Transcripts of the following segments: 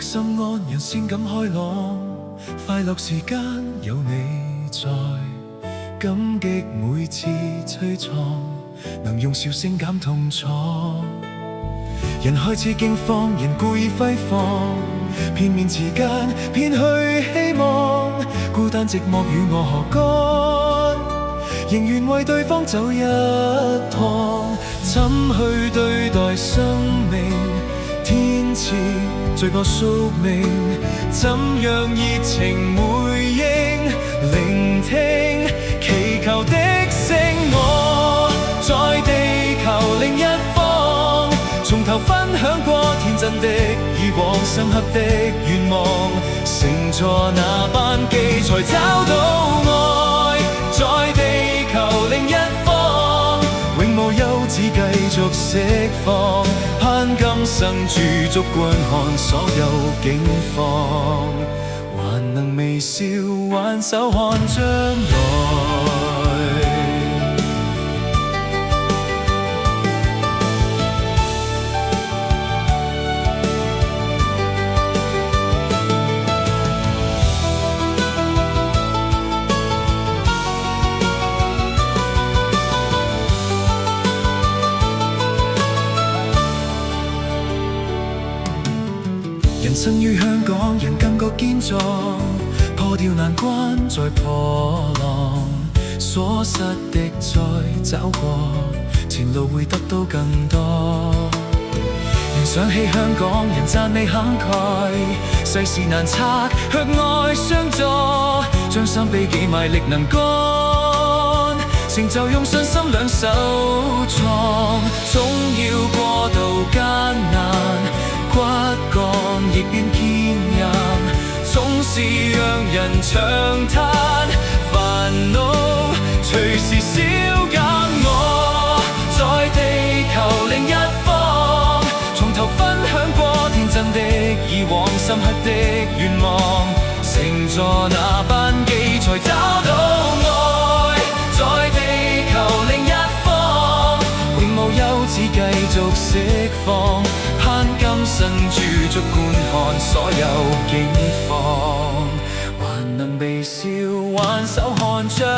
心安，人先感開朗。快樂時間有你在，感激每次凄愴，能用笑聲減痛楚。人開始驚慌，人故意揮霍，片面時間騙去希望。孤單寂寞與我何干？仍願為對方走一趟。怎去對待生命？天賜罪惡宿命，怎樣熱情回應？聆聽祈求的聲，我在地球另一方，從頭分享過天真的以往，深刻的願望，乘坐那班機才找到愛，在地球另一方，永無休止繼續釋放，盼今生駐足觀看所有境況，還能微笑挽手看將來。人生於香港，人更覺堅壯，破掉難關再破浪，所失的再找過，前路會得到更多。人想起香港，人讚美慷慨，世事難測，卻愛相助，將心比己賣力能幹，成就用信心兩手創，總要過度艱難，骨幹亦變堅韌，總是讓人長嘆，煩惱隨時消減。我在地球另一方，從頭分享過天真的以往，深刻的願望，乘坐那班機才找到愛，在地球另一方，永無休止繼續釋放，盼今生駐足觀看所有境況，還能微笑挽手看將來。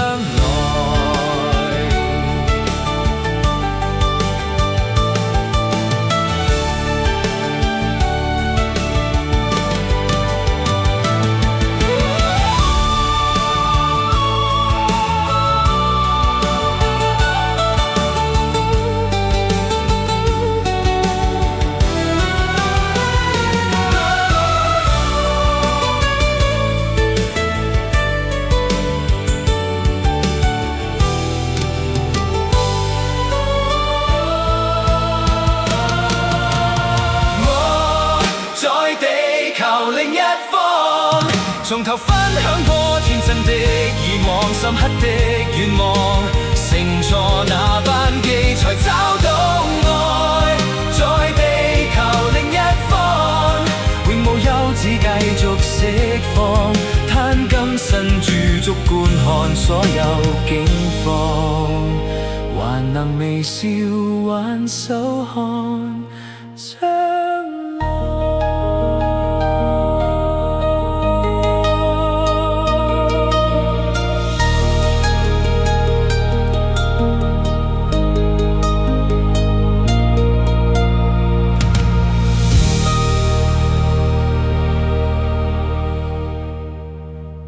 另一方，從頭分享過天真的以往，深刻的願望，乘坐那班機才找到愛，在地球另一方，永無休止繼續釋放，攤今生駐足觀看所有境況，還能微笑挽手看